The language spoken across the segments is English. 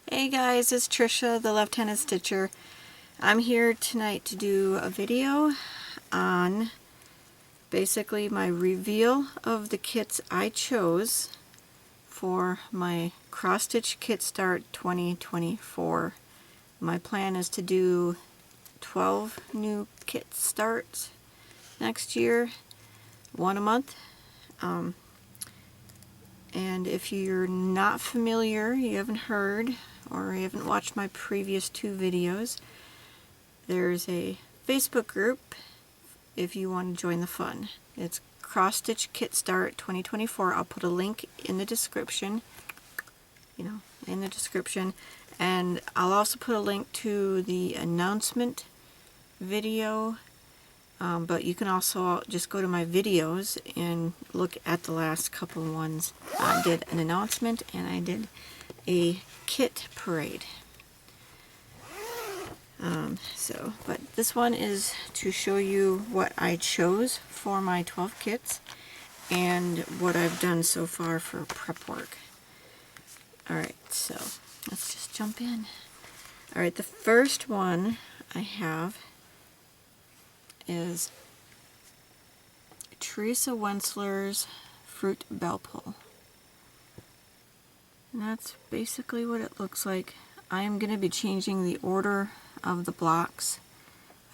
Hey guys, it's Trisha, the Left-Handed Stitcher. I'm here tonight to do a video on basically my reveal of the kits I chose for my Cross Stitch Kit Start 2024. My plan is to do 12 new kit starts next year, one a month. And if you're not familiar, you haven't heard, or you haven't watched my previous two videos, there's a Facebook group if you want to join the fun. It's Cross Stitch Kit Start 2024. I'll put a link in the description, and I'll also put a link to the announcement video. But you can also just go to my videos and look at the last couple ones. I did an announcement and I did a kit parade. But this one is to show you what I chose for my 12 kits and what I've done so far for prep work. Alright, so let's just jump in. Alright, the first one I have is Teresa Wensler's Fruit Bell Pull. And that's basically what it looks like. I am going to be changing the order of the blocks.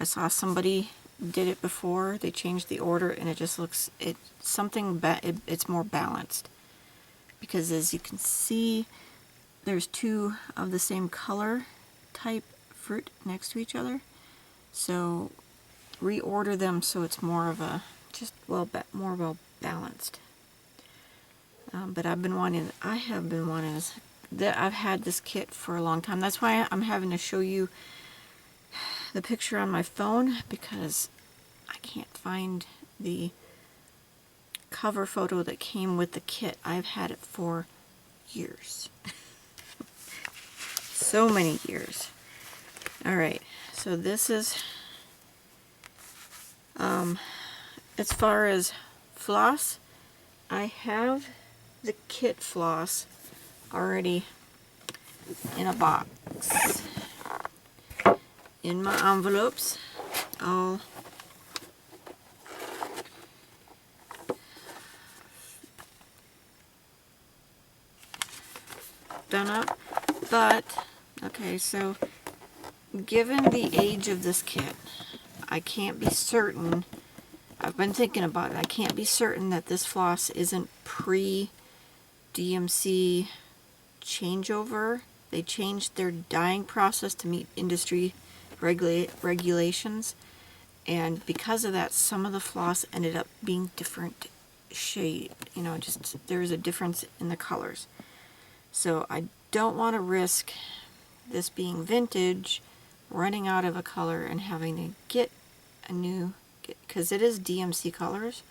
I saw somebody did it before. They changed the order and it just looks, it's more balanced. Because as you can see, there's two of the same color type fruit next to each other. So reorder them so it's more of a more well balanced. But I have been wanting I've had this kit for a long time. That's why I'm having to show you the picture on my phone, because I can't find the cover photo that came with the kit. I've had it for years. So many years. Alright, so this is as far as floss, I have the kit floss already in a box. In my envelopes, all done up. But, okay, so given the age of this kit, I can't be certain. I've been thinking about it. I can't be certain that this floss isn't pre-DMC changeover. They changed their dyeing process to meet industry regulations, and because of that, some of the floss ended up being different shade. Just there's a difference in the colors. So I don't want to risk this being vintage, running out of a color, and having to get a new, because it is DMC colors,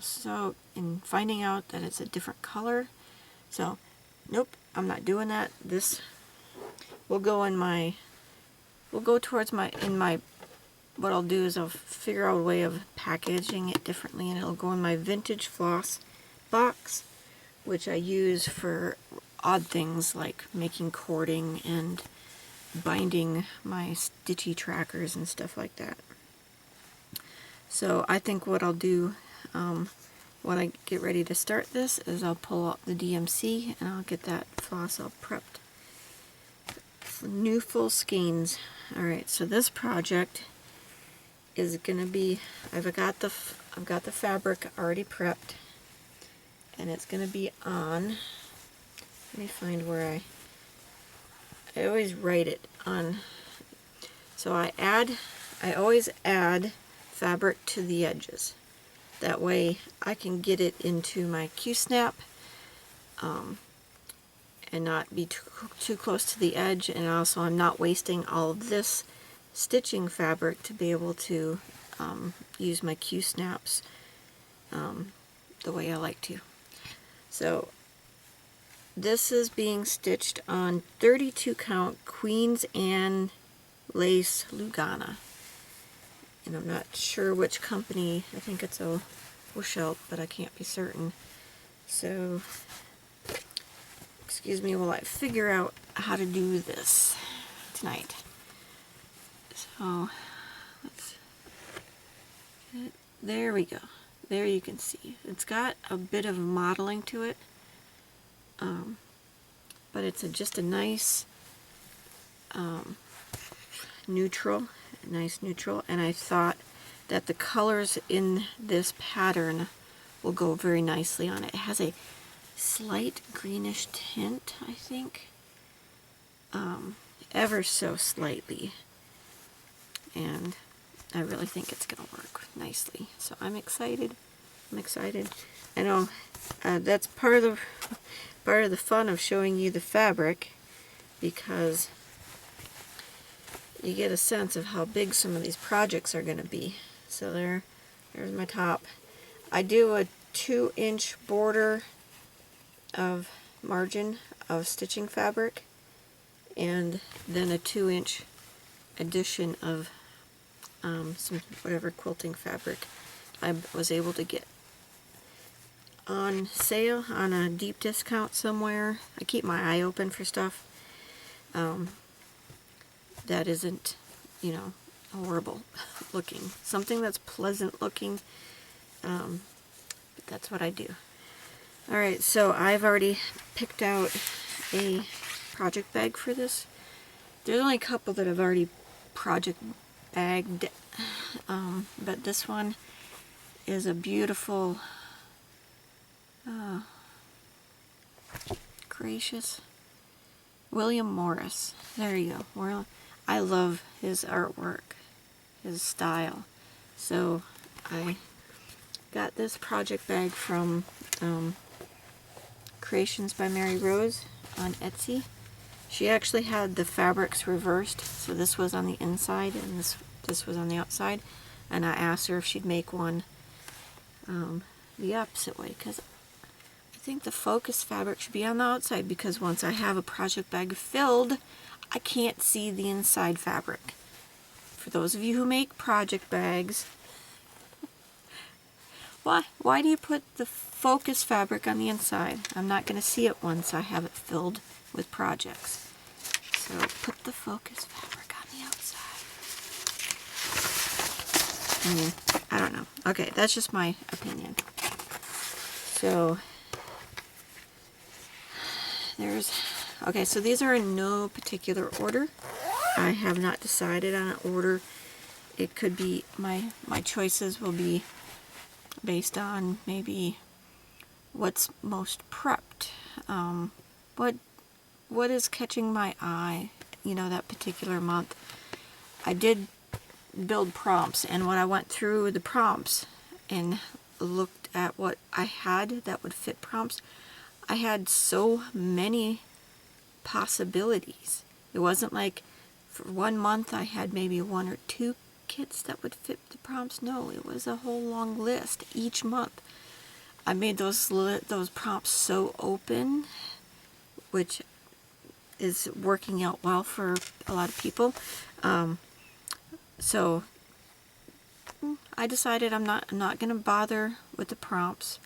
so in finding out that it's a different color. So nope, I'm not doing that. This will go in my, what I'll do is I'll figure out a way of packaging it differently, and it'll go in my vintage floss box, which I use for odd things like making cording and binding my stitchy trackers and stuff like that. So I think what I'll do when I get ready to start this is I'll pull out the DMC and I'll get that floss all prepped. New full skeins. Alright, so this project is gonna be, I've got the fabric already prepped, and it's gonna be on, let me find where I always write it on. So I always add fabric to the edges. That way I can get it into my Q-snap and not be too close to the edge, and also I'm not wasting all of this stitching fabric to be able to use my Q-snaps the way I like to. So this is being stitched on 32 count Queen's Anne lace Lugana, and I'm not sure which company. I think it's a Wishelt, but I can't be certain. So excuse me while I figure out how to do this tonight. So, there we go. There you can see. It's got a bit of modeling to it, but it's just a nice neutral, and I thought that the colors in this pattern will go very nicely on it. It has a slight greenish tint, I think, ever so slightly, and I really think it's going to work nicely. So I'm excited. I know that's part of the fun of showing you the fabric, because you get a sense of how big some of these projects are going to be. So there's my top. I do a 2-inch border of margin of stitching fabric, and then a 2-inch addition of some whatever quilting fabric I was able to get on sale on a deep discount somewhere. I keep my eye open for stuff that isn't, you know, horrible looking. Something that's pleasant looking, but that's what I do. Alright, so I've already picked out a project bag for this. There's only a couple that I've already project bagged, but this one is a beautiful, gracious, William Morris. There you go. I love his artwork, his style. So I got this project bag from Creations by Mary Rose on Etsy. She actually had the fabrics reversed, so this was on the inside and this was on the outside, and I asked her if she'd make one the opposite way, because I think the focus fabric should be on the outside, because once I have a project bag filled, I can't see the inside fabric. For those of you who make project bags, why do you put the focus fabric on the inside? I'm not going to see it once I have it filled with projects. So put the focus fabric on the outside. I don't know. Okay, that's just my opinion. So so these are in no particular order. I have not decided on an order. It could be, my choices will be based on maybe what's most prepped, what is catching my eye, you know, that particular month. I did build prompts, and when I went through the prompts and looked at what I had that would fit prompts, I had so many possibilities. It wasn't like for 1 month I had maybe 1 or 2 kits that would fit the prompts. No, it was a whole long list each month. I made those prompts so open, which is working out well for a lot of people. So I decided I'm not going to bother with the prompts,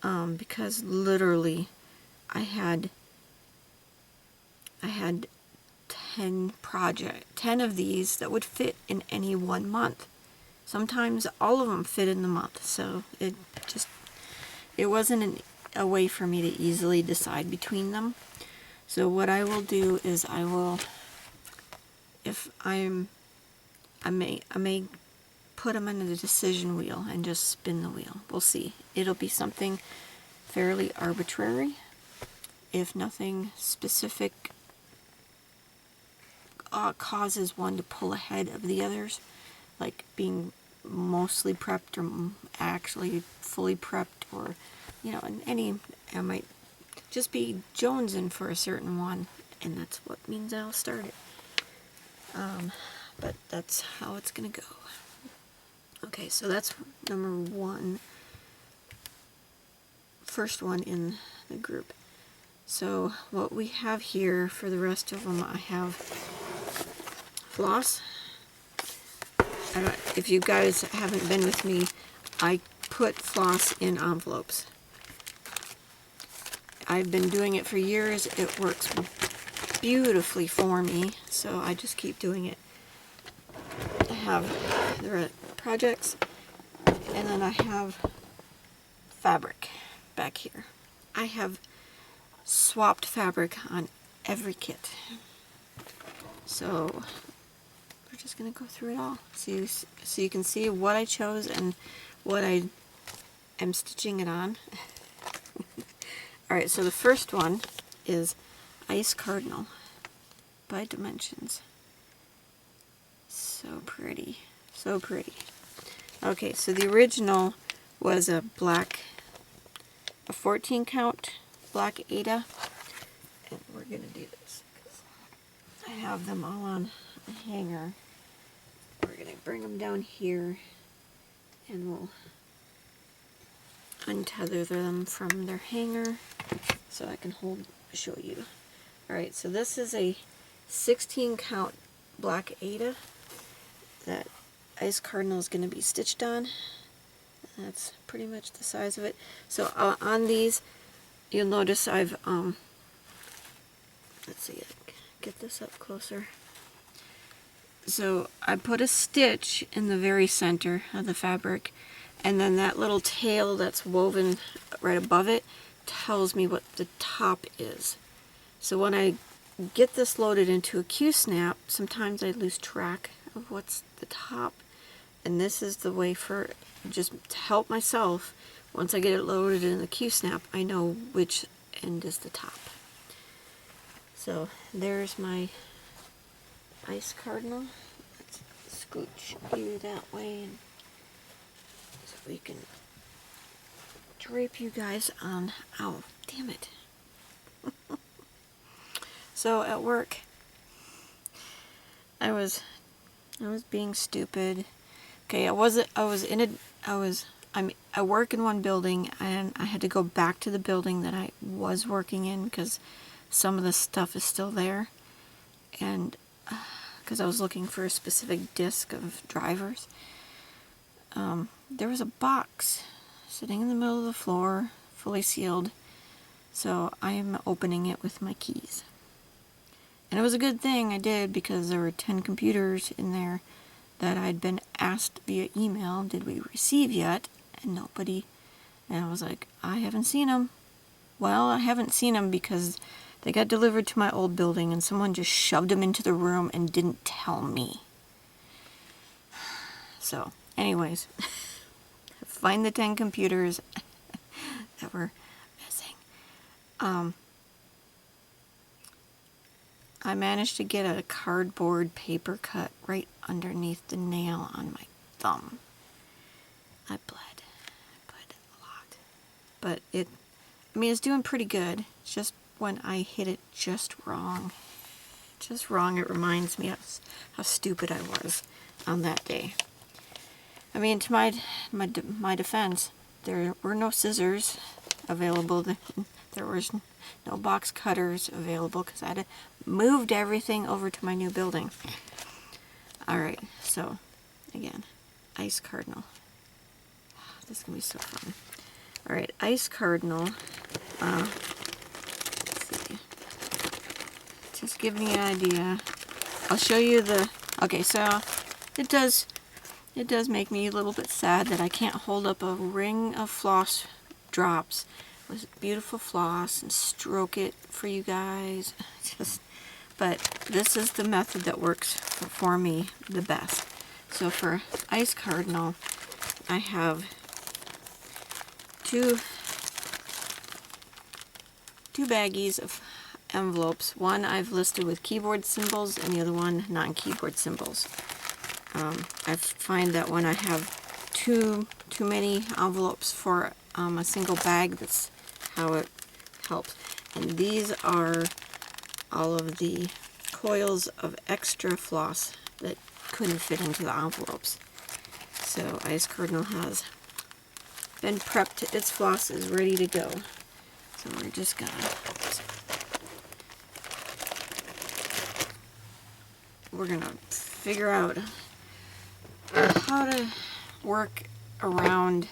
because literally I had 10 of these that would fit in any 1 month. Sometimes all of them fit in the month, so it wasn't a way for me to easily decide between them. So what I will do is I may put them in the decision wheel and just spin the wheel. We'll see. It'll be something fairly arbitrary. If nothing specific causes one to pull ahead of the others, like being mostly prepped or actually fully prepped, or, you know, I might just be jonesing for a certain one, and that's what means I'll start it. But that's how it's gonna go. Okay, so that's number 1, first one in the group. So what we have here for the rest of them, I have floss. If you guys haven't been with me, I put floss in envelopes. I've been doing it for years. It works beautifully for me, so I just keep doing it. I have the projects, and then I have fabric back here. I have swapped fabric on every kit. So we're just going to go through it all so you can see what I chose and what I am stitching it on. Alright, so the first one is Ice Cardinal by Dimensions. So pretty. So pretty. Okay, so the original was a 14 count black Ada. And we're going to do this because I have them all on a hanger. We're going to bring them down here and we'll untether them from their hanger so I can show you. Alright, so this is a 16 count black Ada that Ice Cardinal is going to be stitched on. That's pretty much the size of it. So on these, you'll notice I've, let's see, get this up closer. So I put a stitch in the very center of the fabric, and then that little tail that's woven right above it tells me what the top is. So when I get this loaded into a Q-snap, sometimes I lose track of what's the top, and this is the way for just to help myself. Once I get it loaded in the Q-snap, I know which end is the top. So there's my Ice Cardinal. Let's scooch you that way and so we can drape you guys on. Ow, damn it. So at work, I was being stupid. Okay, I work in one building and I had to go back to the building that I was working in because some of the stuff is still there, and because I was looking for a specific disc of drivers. There was a box sitting in the middle of the floor, fully sealed, so I am opening it with my keys. And it was a good thing I did because there were 10 computers in there that I'd been asked via email, did we receive yet? And nobody. And I was like, I haven't seen them. Well, I haven't seen them because they got delivered to my old building and someone just shoved them into the room and didn't tell me. So, anyways, find the 10 computers that were missing. I managed to get a cardboard paper cut right underneath the nail on my thumb. I bled a lot. But it's doing pretty good. It's just when I hit it just wrong. Just wrong, it reminds me of how stupid I was on that day. I mean, to my defense, there were no scissors available. There was no box cutters available because I had moved everything over to my new building. Alright, so again, Ice Cardinal. This is going to be so fun. Alright, Ice Cardinal. Let's see. Just give me an idea. I'll show you the... Okay, so it does make me a little bit sad that I can't hold up a ring of floss drops with beautiful floss and stroke it for you guys. But this is the method that works for me the best. So for Ice Cardinal, I have two baggies of envelopes. One I've listed with keyboard symbols and the other one non-keyboard symbols. I find that when I have too many envelopes for a single bag, that's how it helps. And these are all of the coils of extra floss that couldn't fit into the envelopes. So Ice Cardinal has been prepped. Its floss is ready to go. So we're just gonna figure out how to work around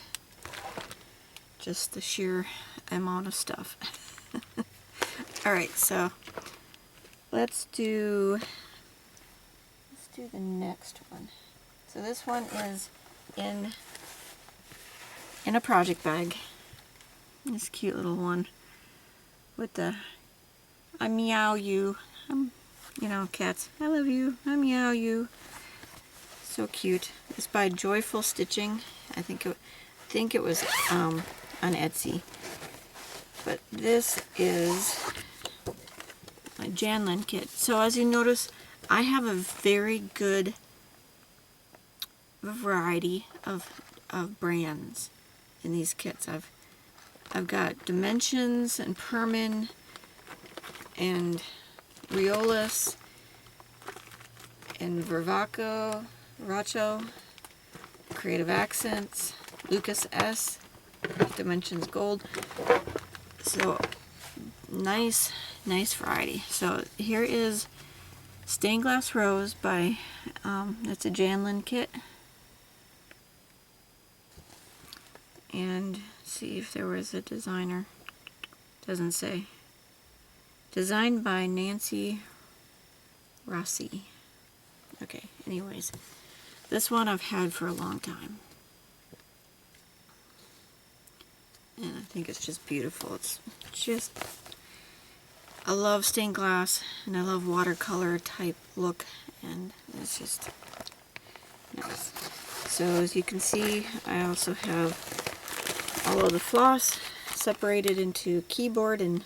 just the sheer amount of stuff. Alright, so let's do the next one. So this one is in a project bag. This cute little one with the I meow you. You know, cats. I love you. I meow you. So cute. It's by Joyful Stitching. I think it was on Etsy. But this is a Janlin kit. So as you notice, I have a very good variety of brands in these kits. I've got Dimensions and Permin and Riolis and Vervaco, Racho, Creative Accents, Lucas S, Dimensions Gold. So nice variety. So here is Stained Glass Rose by, it's a Janlin kit. And see if there was a designer. Doesn't say. Designed by Nancy Rossi. Okay, anyways. This one I've had for a long time. And I think it's just beautiful. It's just, I love stained glass and I love watercolor type look, and it's just nice. So as you can see, I also have all of the floss separated into keyboard and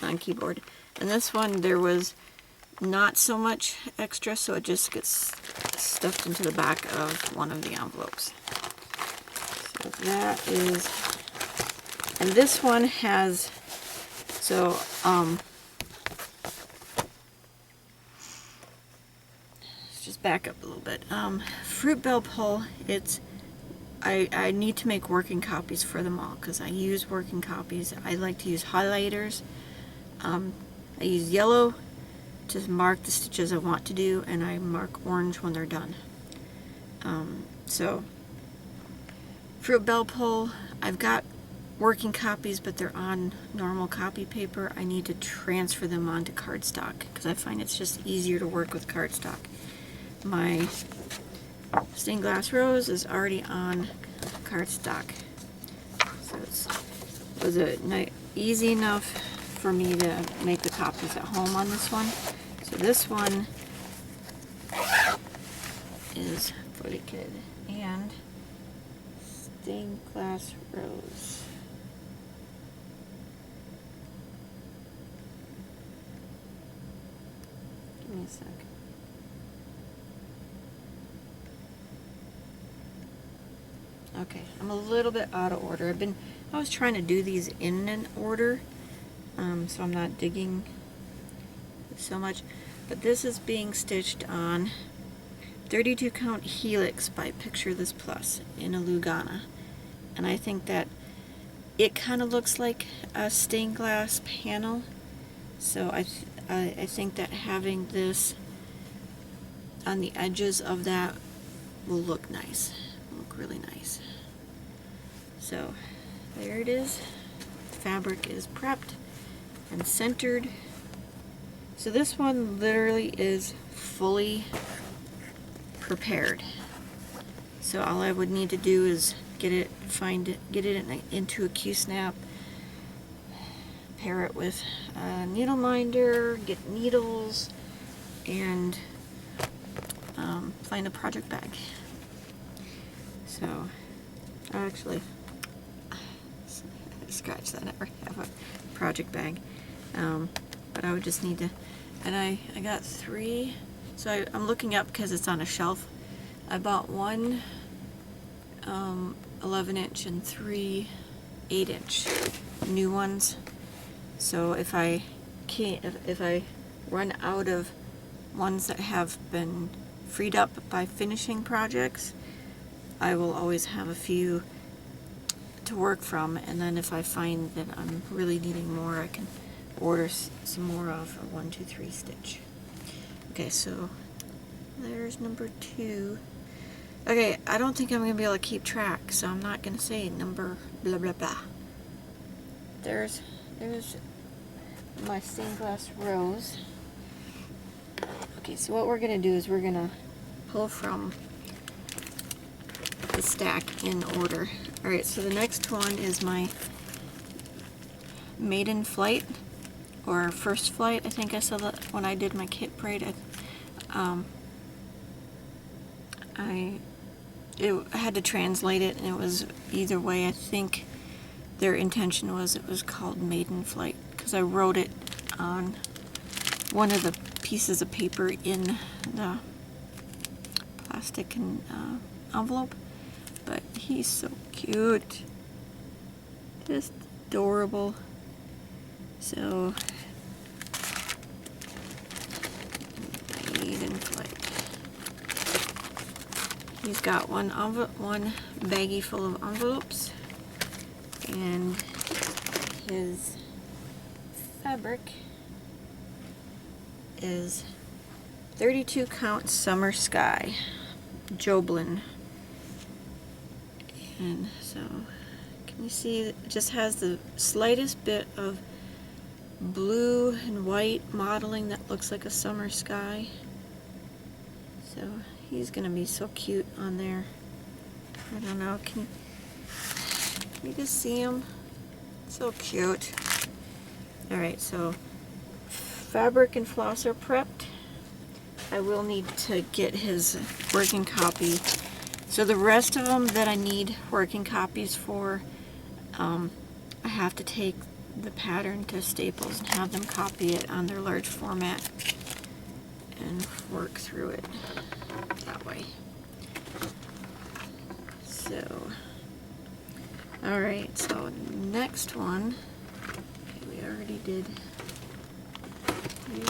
non-keyboard. And this one, there was not so much extra, so it just gets stuffed into the back of one of the envelopes. So that is, and this one has, so let's just back up a little bit. Fruit Bell Pull, it's, I need to make working copies for them all because I use working copies. I like to use highlighters. I use yellow to mark the stitches I want to do, and I mark orange when they're done. So Fruit Bell Pull, I've got working copies, but they're on normal copy paper. I need to transfer them onto cardstock because I find it's just easier to work with cardstock. My Stained Glass Rose is already on cardstock, so it was easy enough for me to make the copies at home on this one. So this one is for the kid, and Stained Glass Rose. Give me a sec. Okay, I'm a little bit out of order. I was trying to do these in an order, so I'm not digging so much. But this is being stitched on 32 count Helix by Picture This Plus in a Lugana. And I think that it kind of looks like a stained glass panel. So I think that having this on the edges of that will look nice. Look really nice. So there it is. Fabric is prepped and centered. So this one literally is fully prepared. So all I would need to do is get it into a Q-snap, pair it with a needle minder, get needles, and find a project bag. So actually, scratch that, I never have a project bag. But I would just need to, and I got 3, so I'm looking up because it's on a shelf. I bought one 11-inch and 3 8-inch new ones. So if I run out of ones that have been freed up by finishing projects, I will always have a few to work from, and then if I find that I'm really needing more, I can order some more of a 1, 2, 3 stitch. Okay, so there's number 2. Okay, I don't think I'm going to be able to keep track, so I'm not going to say number blah blah blah. There's my stained glass rose. Okay, so what we're gonna do is we're gonna pull from the stack in order. Alright, so the next one is my maiden flight, or first flight, I think I said that when I did my kit braid. I had to translate it, and it was either way. I think their intention was it was called maiden flight, because I wrote it on one of the pieces of paper in the plastic and envelope. But he's so cute, just adorable. So maiden flight. He's got one baggie full of envelopes, and his fabric is 32 count Summer Sky Joblin. And so, can you see it just has the slightest bit of blue and white modeling that looks like a summer sky. So he's gonna be so cute on there. I don't know, can you just see him? So cute. Alright, so fabric and floss are prepped. I will need to get his working copy. So the rest of them that I need working copies for, I have to take the pattern to Staples and have them copy it on their large format and work through it that way. So, alright, so next one, okay, we already did you.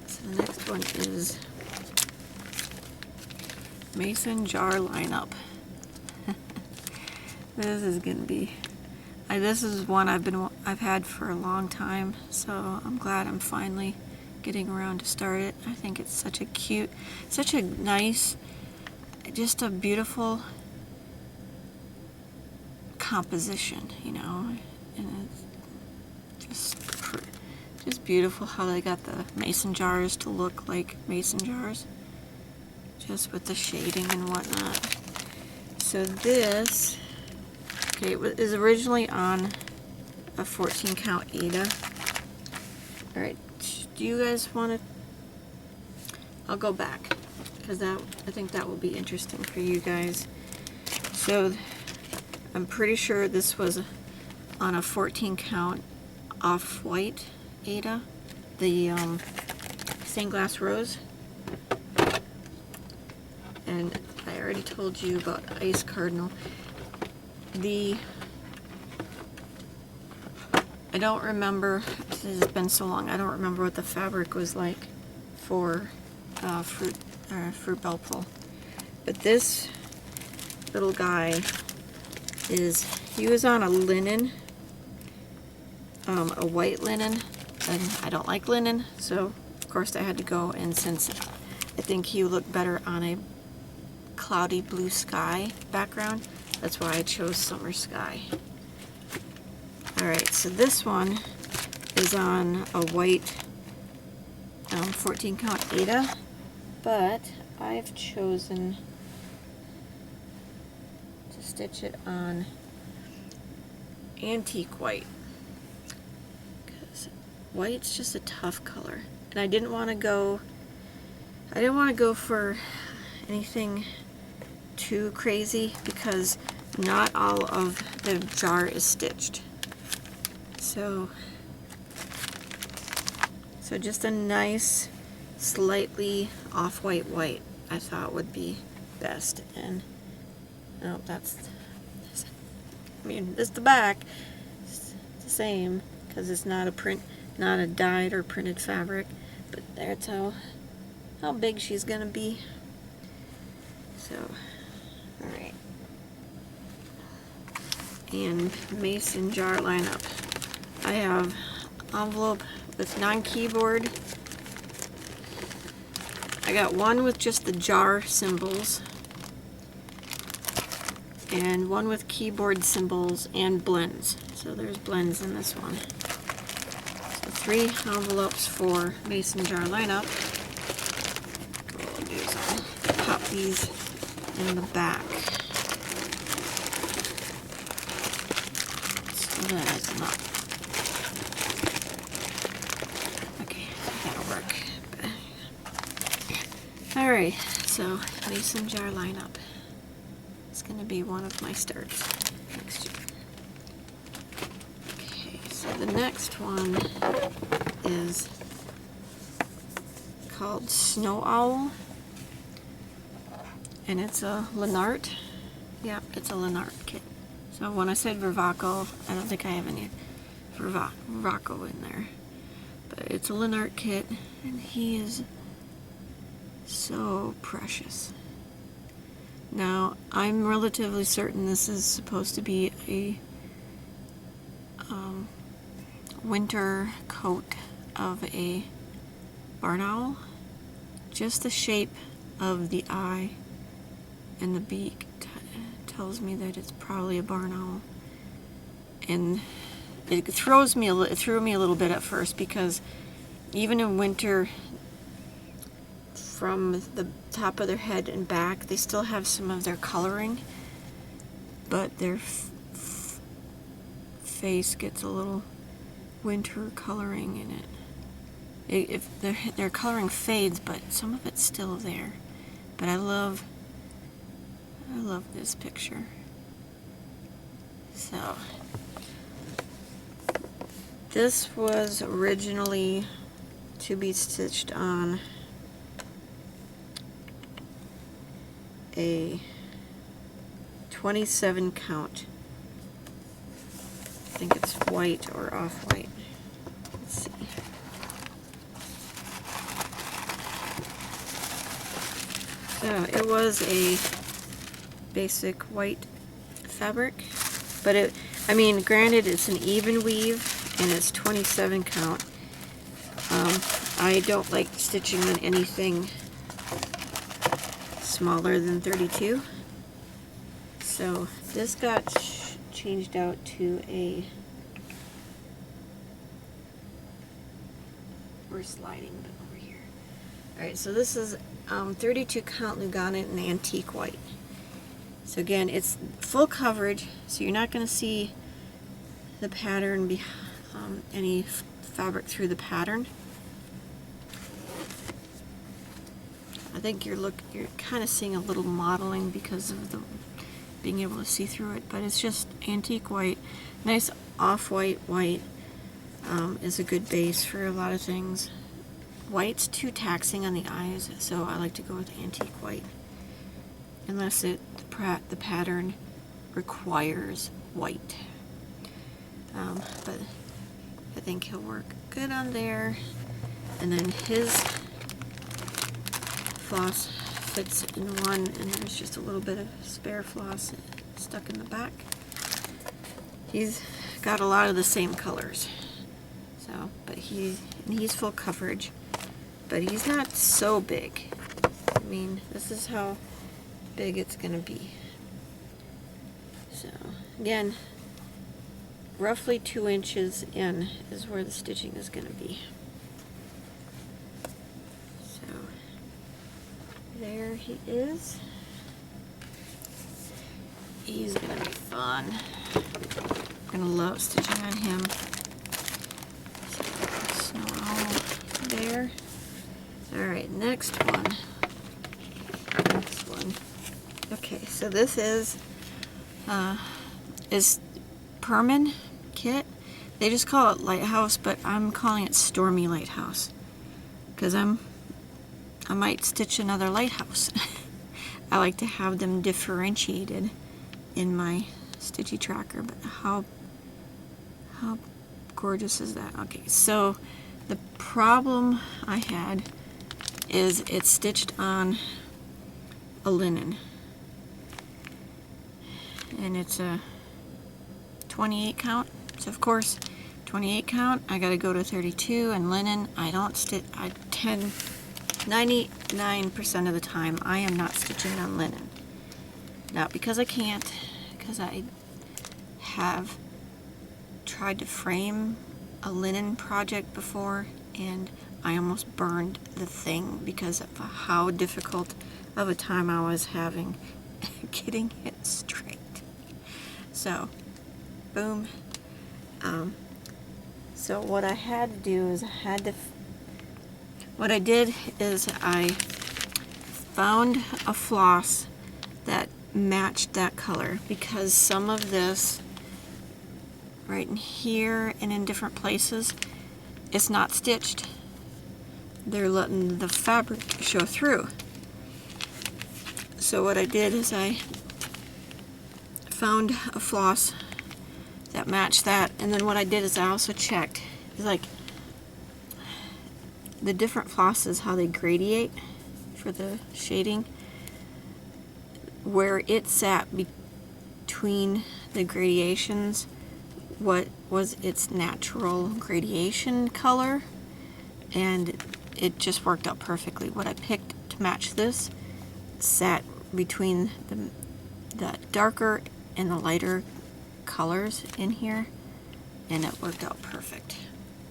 So the next one is Mason jar lineup. This is gonna be, this is one I've had for a long time, so I'm glad I'm finally getting around to start it. I think it's such a cute, such a nice, just a beautiful composition, you know, and it's just beautiful how they got the mason jars to look like mason jars, just with the shading and whatnot. So this, okay, it is originally on a 14 count Aida. Alright, do you guys want to, I'll go back, because I think that will be interesting for you guys. So I'm pretty sure this was on a 14 count off-white Aida, the stained glass rose. And I already told you about Ice Cardinal. I don't remember, this has been so long, I don't remember what the fabric was like for Fruit Belpful. But this little guy he was on a linen, a white linen, and I don't like linen, so of course I had to go, and since I think he would look better on a cloudy blue sky background, that's why I chose Summer Sky. Alright, so this one is on a white 14 count Aida, but I've chosen to stitch it on antique white, because white's just a tough color, and I didn't want to go for anything too crazy, because not all of the jar is stitched. So just a nice, slightly off-white white I thought would be best. And no, that's, I mean, it's the back. It's the same, because it's not a print, not a dyed or printed fabric. But that's how big she's gonna be. So, alright. And mason jar lineup. I have envelope with non-keyboard. I got one with just the jar symbols, and one with keyboard symbols and blends. So there's blends in this one. 3 envelopes for mason jar lineup. What we'll do is I'll pop these in the back. So that is not. Okay, that'll work. Alright, so mason jar lineup. It's going to be one of my starts next year. Okay, so the next one is called Snow Owl, and it's a Lennart. Yeah, it's a Lennart kit. So when I said Vervaco, I don't think I have any Vervaco in there, but it's a Lennart kit, and he is so precious. Now, I'm relatively certain this is supposed to be a winter coat of a barn owl. Just the shape of the eye and the beak tells me that it's probably a barn owl. And it threw me a little bit at first, because even in winter, from the top of their head and back, they still have some of their coloring, but their face gets a little winter coloring in it. If their coloring fades, but some of it's still there. But I love this picture. So this was originally to be stitched on a 27 count. I think it's white or off-white. Let's see. So it was a basic white fabric, but I mean, granted, it's an even weave and it's 27 count. I don't like stitching on anything smaller than 32. So this got changed out to a, we're sliding a bit over here. Alright, so this is 32 count Lugana in antique white. So again, it's full coverage, so you're not going to see the pattern, any fabric through the pattern. I think you're kind of seeing a little modeling because of the being able to see through it, but it's just antique white. Nice off-white white is a good base for a lot of things. White's too taxing on the eyes, so I like to go with antique white, unless the pattern requires white. But I think he'll work good on there. And then his floss fits in one, and there's just a little bit of spare floss stuck in the back. He's got a lot of the same colors, so, but he's full coverage, but he's not so big. I mean, this is how big it's gonna be. So again, roughly 2 inches in is where the stitching is gonna be. So there he is. He's gonna be fun. I'm gonna love stitching on him. So, Snow Owl there. Alright, next one. Okay, so this is Perman kit. They just call it Lighthouse, but I'm calling it Stormy Lighthouse, because I might stitch another lighthouse. I like to have them differentiated in my stitchy tracker, but how gorgeous is that? Okay, so the problem I had is it's stitched on a linen, and it's a 28 count. So of course, 28 count, I gotta go to 32, and linen, I don't stitch. 99% of the time, I am not stitching on linen. Not because I can't, because I have tried to frame a linen project before, and I almost burned the thing because of how difficult of a time I was having getting it straight. So, boom. So what I had to do is what I did is I found a floss that matched that color, because some of this right in here and in different places, it's not stitched. They're letting the fabric show through. So what I did is I found a floss that matched that, and then what I did is I also checked, like, the different flosses, how they gradiate for the shading, where it sat between the gradations, what was its natural gradation color, and it just worked out perfectly. What I picked to match this sat between the darker and the lighter colors in here, and it worked out perfect.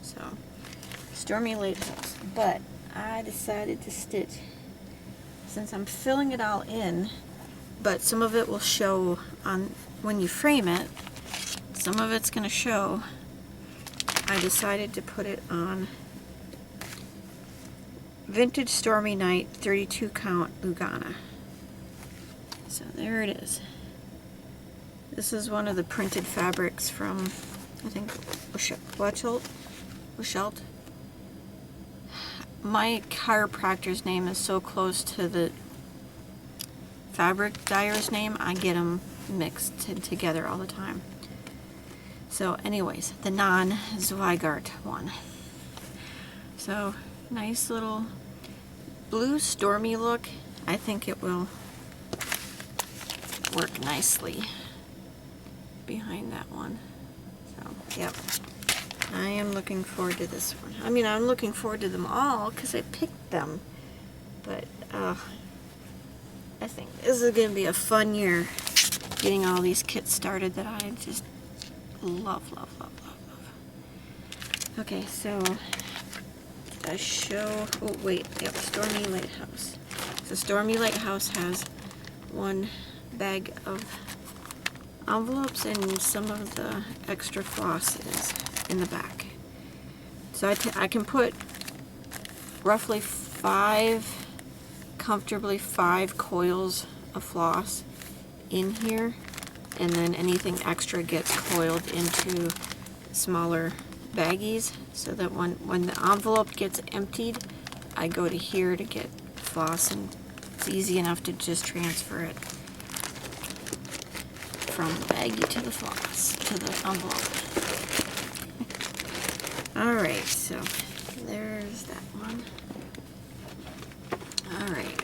So, Stormy Lighthouse. But I decided to stitch, since I'm filling it all in, but some of it will show on when you frame it, some of it's going to show. I decided to put it on Vintage Stormy Night 32 count Lugana. So there it is. This is one of the printed fabrics from, I think, Weshelt. My chiropractor's name is so close to the fabric dyer's name, I get them mixed together all the time. So anyways, the non-Zweigart one. So, nice little blue stormy look. I think it will work nicely behind that one. So, yep. I am looking forward to this one. I mean, I'm looking forward to them all because I picked them. But, I think this is going to be a fun year getting all these kits started that I just love. Okay, so did I show, oh wait, yep, Stormy Lighthouse. So Stormy Lighthouse has one bag of envelopes and some of the extra floss is in the back. So I can put roughly comfortably five coils of floss in here, and then anything extra gets coiled into smaller baggies, so that when the envelope gets emptied, I go to here to get floss, and it's easy enough to just transfer it from the baggie to the floss, to the envelope. Alright, so there's that one. Alright,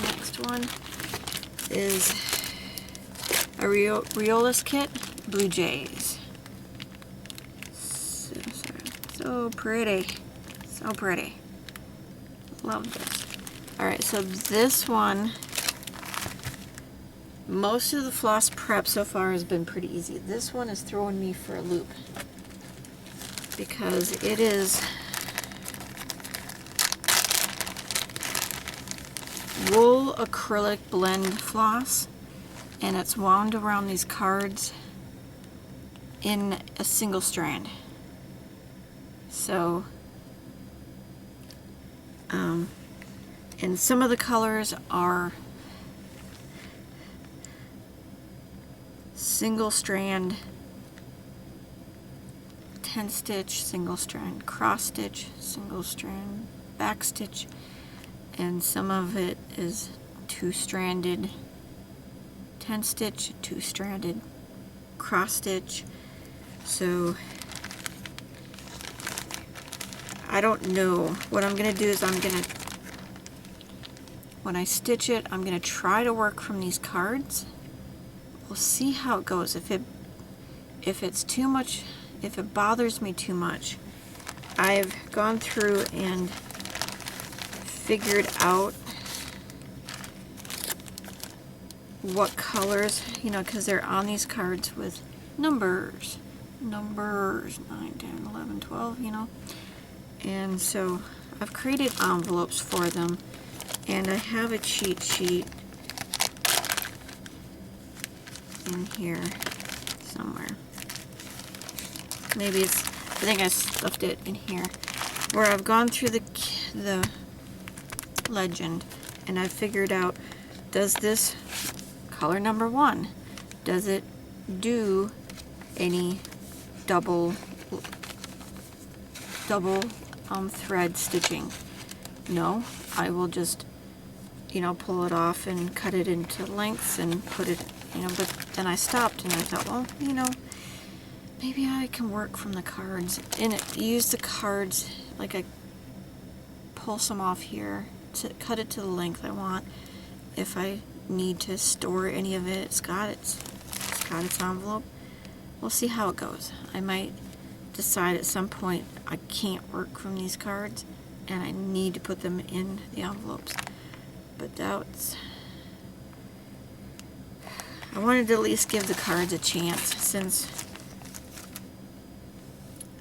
next one is a Riolis kit, Blue Jays. So pretty. So pretty. Love this. Alright, so this one, most of the floss prep so far has been pretty easy. This one is throwing me for a loop because it is wool acrylic blend floss, and it's wound around these cards in a single strand. So, and some of the colors are single strand 10 stitch, single strand cross stitch, single strand back stitch, and some of it is two-stranded 10 stitch, two-stranded cross stitch. So I don't know. What I'm going to do is when I stitch it, I'm going to try to work from these cards. We'll see how it goes. If it's too much, if it bothers me too much, I've gone through and figured out what colors, because they're on these cards with numbers numbers 9, 10, 11, 12, you know. And so I've created envelopes for them, and I have a cheat sheet in here somewhere. Maybe it's, I think I stuffed it in here, where I've gone through the legend and I've figured out, does this color number 1, does it do any double thread stitching? No, I will just, you know, pull it off and cut it into lengths and put it, you know. But then I stopped and I thought, well, you know, maybe I can work from the cards and use the cards, like I pull some off here to cut it to the length I want. If I need to store any of it, it's got its envelope. We'll see how it goes. I might decide at some point I can't work from these cards and I need to put them in the envelopes. But that's, I wanted to at least give the cards a chance, since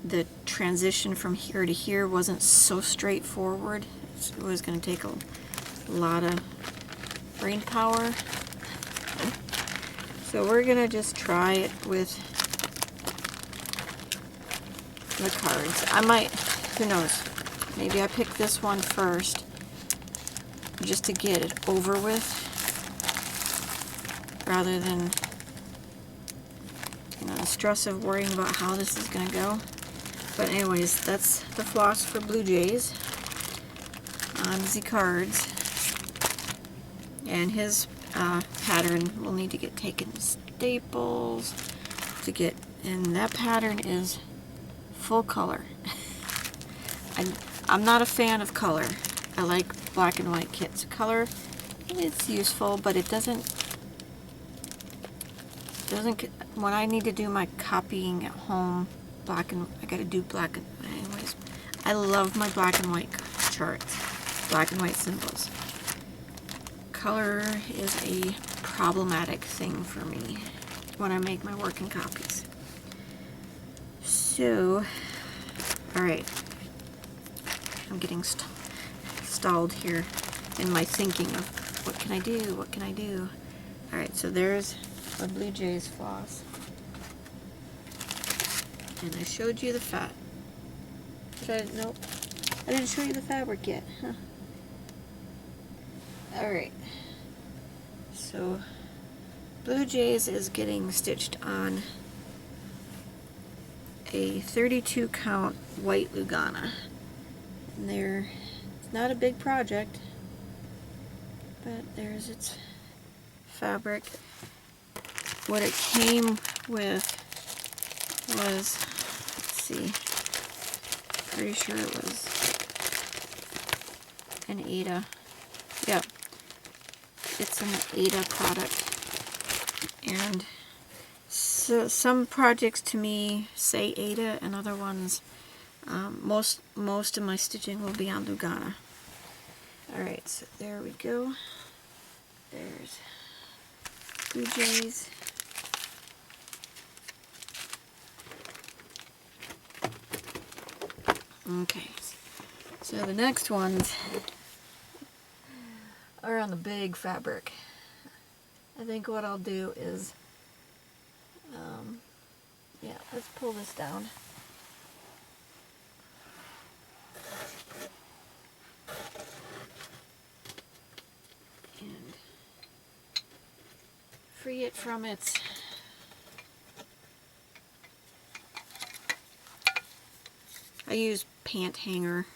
the transition from here to here wasn't so straightforward. It was going to take a lot of brain power. So we're going to just try it with the cards. I might, who knows, maybe I pick this one first just to get it over with, rather than, you know, the stress of worrying about how this is going to go. But anyways, that's the floss for Blue Jays on the cards. And his pattern will need to get taken staples to get, and that pattern is full color. I'm not a fan of color. I like black and white kits. Color, it's useful, but it doesn't, when I need to do my copying at home, I gotta do black and, anyways, I love my black and white charts, black and white symbols. Color is a problematic thing for me when I make my working copies. So, alright, I'm getting stalled here in my thinking of what can I do, what can I do. Alright, so there's a Blue Jays floss. And I showed you the fat. Nope, I didn't show you the fabric yet. Huh. Alright, so Blue Jays is getting stitched on a 32 count white Lugana. And it's not a big project, but there's its fabric. What it came with was, let's see, pretty sure it was an Ada. Yeah, it's an Ada product. And so some projects to me say Ada, and other ones, most of my stitching will be on Lugana. Alright, so there we go. There's Blue Jays. Okay, so the next ones are on the big fabric. I think what I'll do is, yeah, let's pull this down. And free it from its I use pant hangers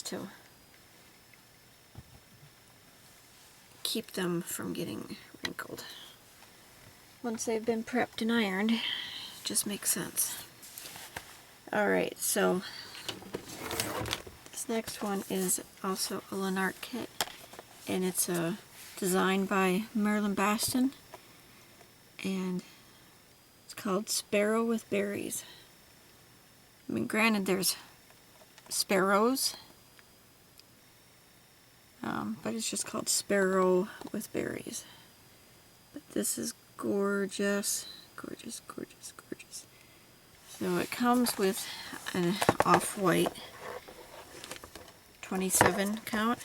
to keep them from getting wrinkled. Once they've been prepped and ironed, it just makes sense. Alright, so this next one is also a Lennart kit, and it's designed by Marilyn Baston, and it's called Sparrow with Berries. I mean, granted, there's sparrows, but it's just called Sparrow with Berries. But this is gorgeous, gorgeous, gorgeous, gorgeous. So it comes with an off-white 27 count,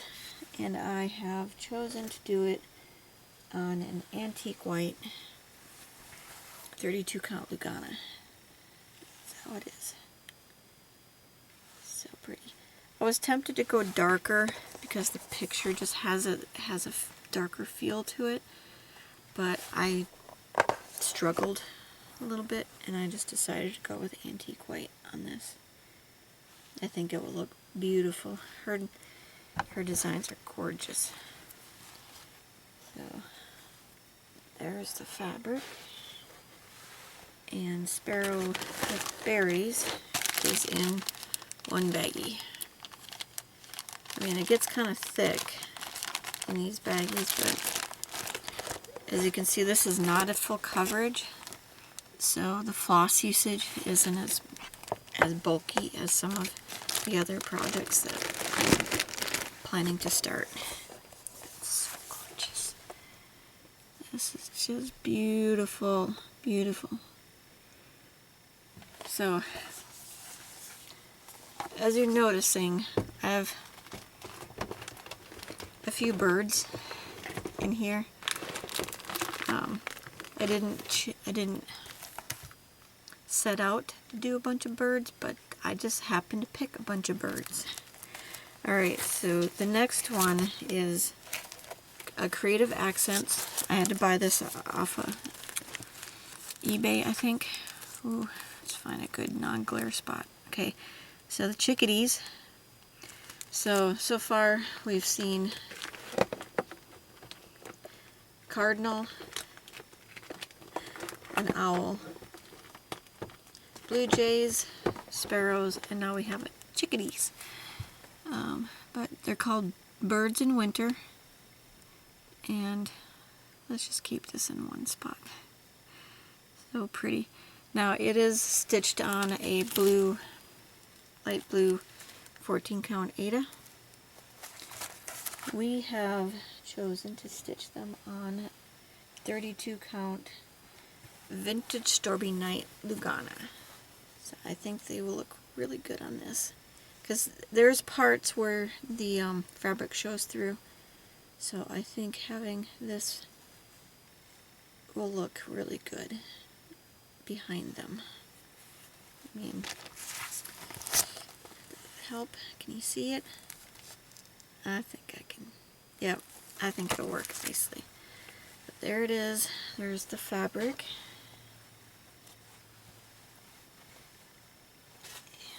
and I have chosen to do it on an antique white 32 count Lugana. That's how it is. So pretty. I was tempted to go darker because the picture just has a darker feel to it, but I struggled a little bit and I just decided to go with antique white on this. I think it will look beautiful. Her designs are gorgeous. So there's the fabric, and Sparrow with Berries is in one baggie. I mean, it gets kind of thick in these baggies, but as you can see, this is not at full coverage, so the floss usage isn't as bulky as some of the other projects that I'm planning to start. It's so gorgeous. This is just beautiful, beautiful. So, as you're noticing, I have a few birds in here. I didn't set out to do a bunch of birds, but I just happened to pick a bunch of birds. Alright, so the next one is a Creative Accents. I had to buy this off of eBay, I think. Ooh, let's find a good non-glare spot. Okay, so the chickadees. So far we've seen cardinal, an owl, blue jays, sparrows, and now we have chickadees. But they're called birds in winter, and let's just keep this in one spot. So pretty. Now it is stitched on a blue, light blue 14 count Aida. We have chosen to stitch them on 32 count Vintage Stormy Night Lugana. So I think they will look really good on this, because there's parts where the fabric shows through, so I think having this will look really good behind them. I mean, help, can you see it? I think I can. Yep, I think it'll work nicely. But there it is. There's the fabric.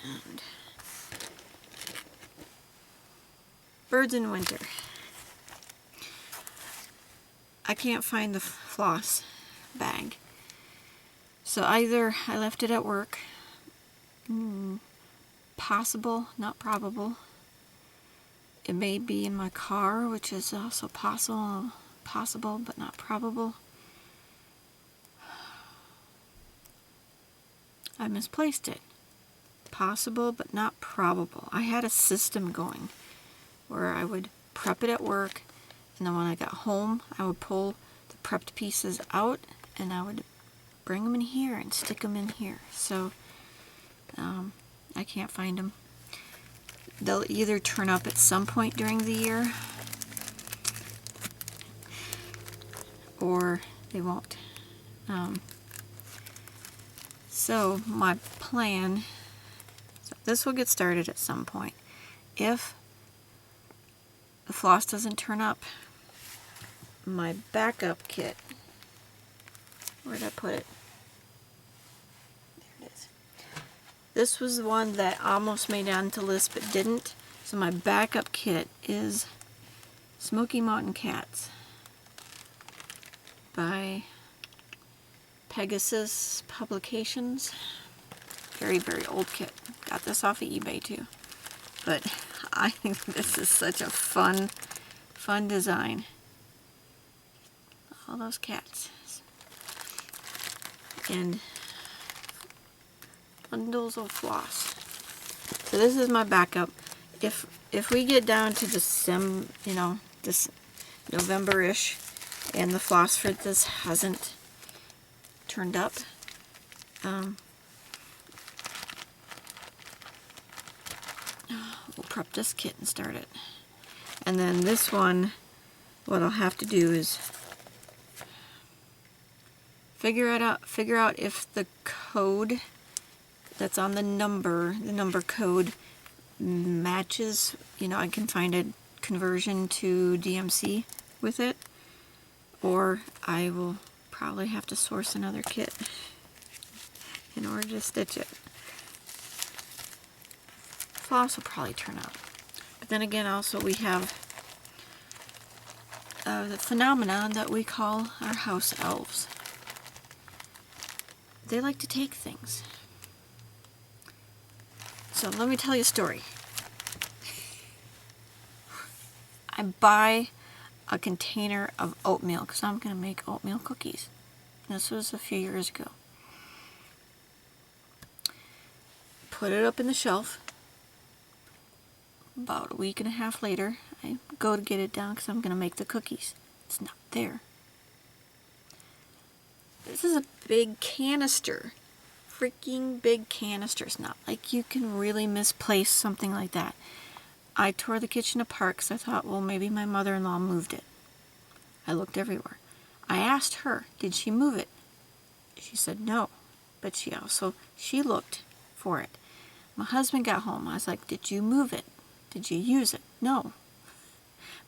And birds in winter. I can't find the floss bag, so either I left it at work, possible, not probable. It may be in my car, which is also possible but not probable. I misplaced it. Possible but not probable. I had a system going where I would prep it at work, and then when I got home I would pull the prepped pieces out and I would bring them in here and stick them in here. So I can't find them. They'll either turn up at some point during the year or they won't. So my plan, so this will get started at some point. If the floss doesn't turn up, my backup kit, where did I put it? There it is. This was the one that almost made it onto the list but didn't. So my backup kit is Smoky Mountain Cats by Pegasus Publications. Very, very old kit. Got this off of eBay too. But I think this is such a fun design. All those cats. And bundles of floss. So this is my backup. If we get down to December, this November-ish, and the floss for this hasn't turned up. We'll prep this kit and start it. And then this one, what I'll have to do is figure out if the code that's on the number code matches, you know, I can find a conversion to DMC with it, or I will probably have to source another kit in order to stitch it. Floss will probably turn out. But then again, also we have the phenomenon that we call our house elves. They like to take things. So let me tell you a story. I buy a container of oatmeal because I'm going to make oatmeal cookies. This was a few years ago. Put it up in the shelf. About a week and a half later, I go to get it down because I'm going to make the cookies. It's not there. This is a big canister. Freaking big canister. It's not like you can really misplace something like that. I tore the kitchen apart because I thought, well, maybe my mother-in-law moved it. I looked everywhere. I asked her, did she move it? She said no, but she looked for it. My husband got home. I was like, did you move it? Did you use it? No.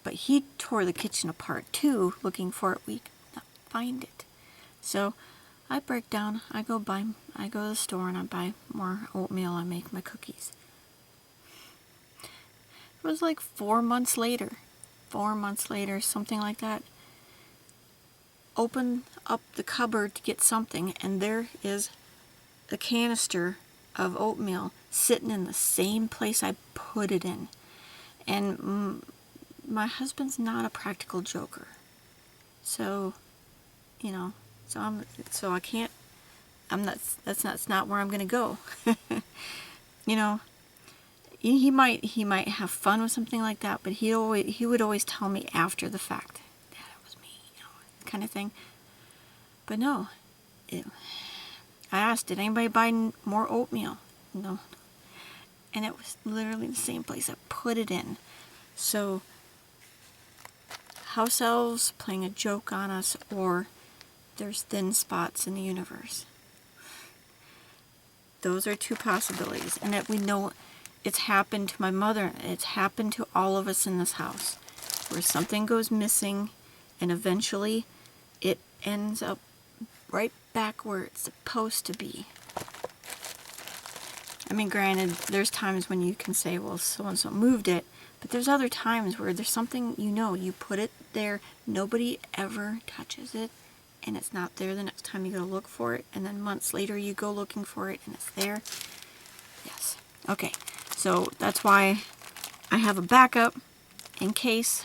But he tore the kitchen apart too, looking for it. We could not find it. So I break down. I go to the store and I buy more oatmeal. I make my cookies. It was like 4 months later, something like that. Open up the cupboard to get something, and there is the canister of oatmeal sitting in the same place I put it in. And my husband's not a practical joker. So, you know, I can't, that's not where I'm going to go. You know, he might have fun with something like that, but he would always tell me after the fact, "Dad, it was me," you know, kind of thing. But no, I asked, did anybody buy more oatmeal? No. And it was literally the same place I put it in. So, house elves playing a joke on us, or there's thin spots in the universe. Those are two possibilities. And that we know it's happened to my mother. It's happened to all of us in this house. Where something goes missing, and eventually it ends up right back where it's supposed to be. I mean, granted, there's times when you can say, well, so-and-so moved it, but there's other times where there's something, you know, you put it there, nobody ever touches it, and it's not there the next time you go look for it, and then months later you go looking for it, and it's there. Yes. Okay, so that's why I have a backup in case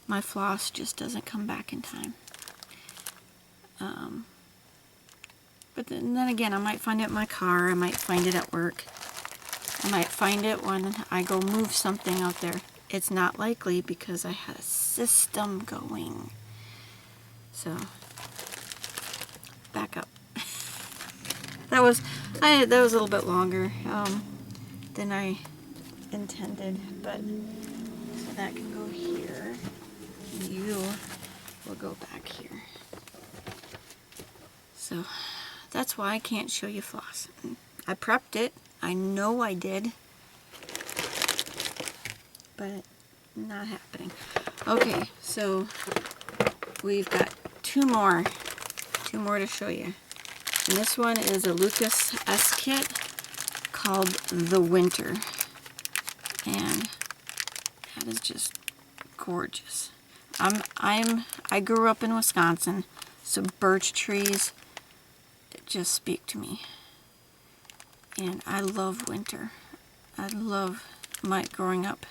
my floss just doesn't come back in time. But then again, I might find it in my car, I might find it at work, I might find it when I go move something out there. It's not likely because I had a system going. So, back up. That was a little bit longer than I intended, but so that can go here. You will go back here. So that's why I can't show you floss. I prepped it. I know I did. But not happening. Okay, so we've got two more to show you. And this one is a Lucas S kit called The Winter. And that is just gorgeous. I grew up in Wisconsin, so birch trees just speak to me. And I love winter. I love growing up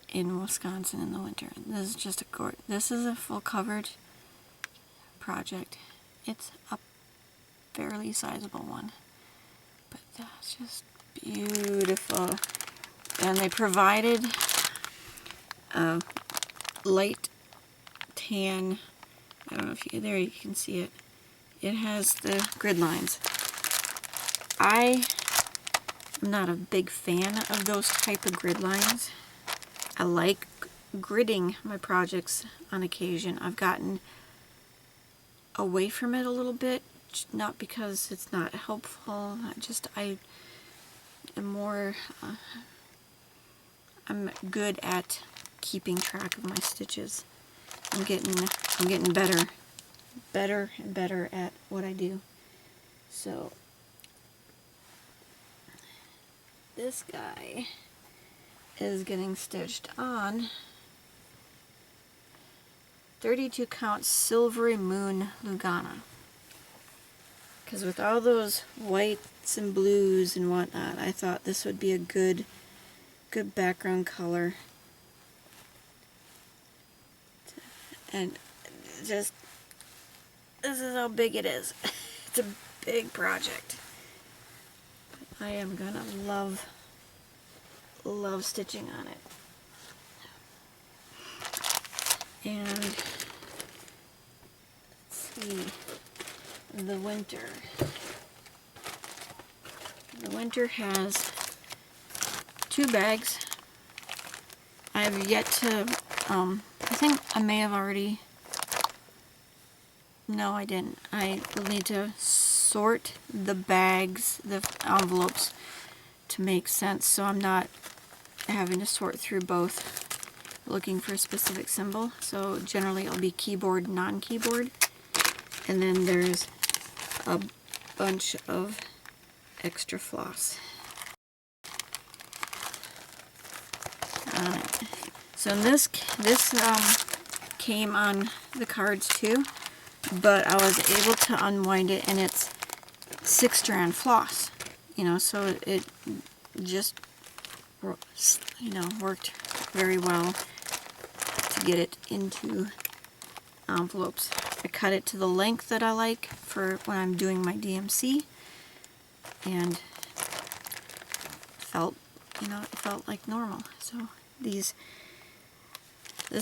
in Wisconsin in the winter. This is just this is a full covered project. It's a fairly sizable one, but that's just beautiful. And they provided a light tan, I don't know if you can see it. it has the grid lines. I am not a big fan of those type of grid lines. I like gridding my projects on occasion. I've gotten away from it a little bit, not because it's not helpful, I am more, I'm good at keeping track of my stitches. I'm getting better and better at what I do. So this guy is getting stitched on 32 count Silvery Moon Lugana. Because with all those whites and blues and whatnot, I thought this would be a good background color. And just, this is how big it is. It's a big project. I am gonna love stitching on it. And let's see, the winter. The winter has 2 bags. I have yet to, I think I may have already, no I didn't. I will need to sort the bags, the envelopes, to make sense, so I'm not having to sort through both looking for a specific symbol. So generally it'll be keyboard, non-keyboard, and then there's a bunch of extra floss. So this came on the cards too, but I was able to unwind it, and it's 6-strand floss, you know, so it just, you know, worked very well to get it into envelopes. I cut it to the length that I like for when I'm doing my DMC, and felt, you know, it felt like normal. So this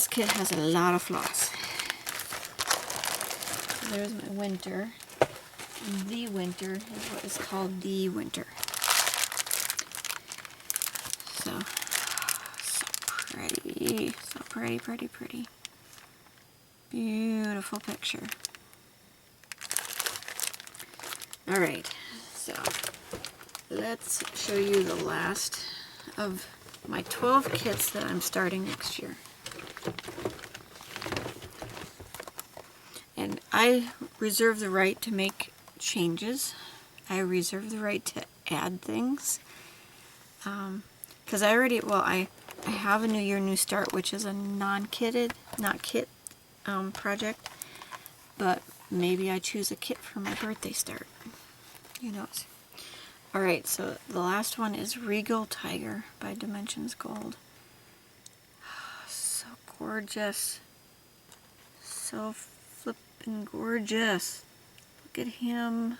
kit has a lot of floss. So there's my winter. The winter is what is called the winter. So pretty. So pretty. Beautiful picture. Alright, so let's show you the last of my 12 kits that I'm starting next year. And I reserve the right to make changes. I reserve the right to add things. Because I have a New Year, New Start, which is a not kit project. But maybe I choose a kit for my birthday start. Who knows? Alright, so the last one is Regal Tiger by Dimensions Gold. So gorgeous. So flippin' gorgeous. Look at him.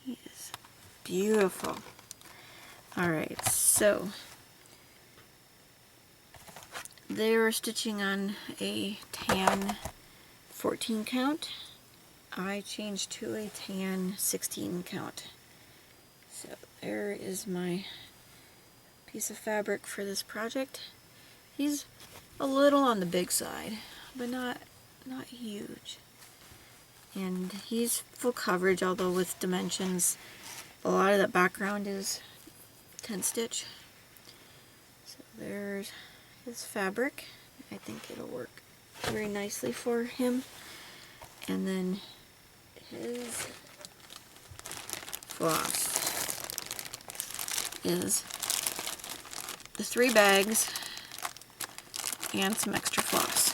He is beautiful. Alright, so they were stitching on a tan 14 count. I changed to a tan 16 count. So there is my piece of fabric for this project. He's a little on the big side, but not huge. And he's full coverage, although with Dimensions, a lot of that background is 10 stitch. So there's his fabric. I think it'll work very nicely for him. And then his floss is the 3 bags and some extra floss.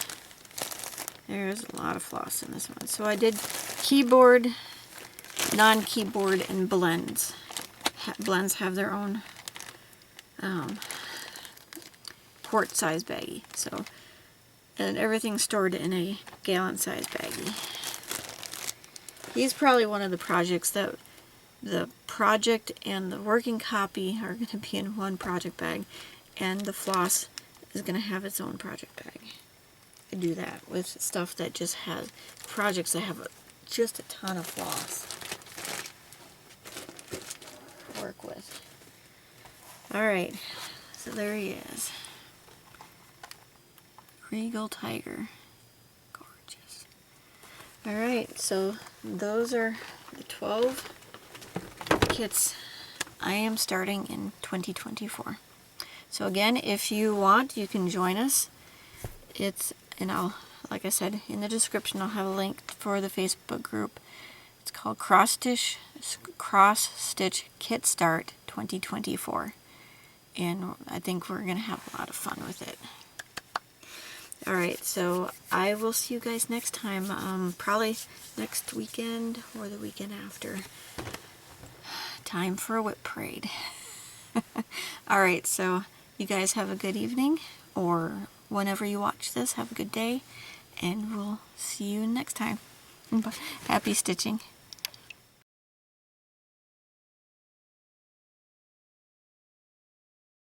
There's a lot of floss in this one. So I did keyboard, non-keyboard, and blends. Blends have their own quart size baggie. So, and everything's stored in a gallon size baggie. He's probably one of the projects that the project and the working copy are going to be in one project bag, and the floss is going to have its own project bag. I do that with stuff that just has projects that have just a ton of floss to work with. Alright, so there he is. Regal Tiger. Gorgeous. Alright, so those are the 12 kits I am starting in 2024. So again, if you want, you can join us. Like I said, in the description I'll have a link for the Facebook group. It's called Cross Stitch Kit Start 2024. And I think we're going to have a lot of fun with it. Alright, so I will see you guys next time, probably next weekend or the weekend after. Time for a whip parade. Alright, so you guys have a good evening, or whenever you watch this, have a good day, and we'll see you next time. Happy stitching.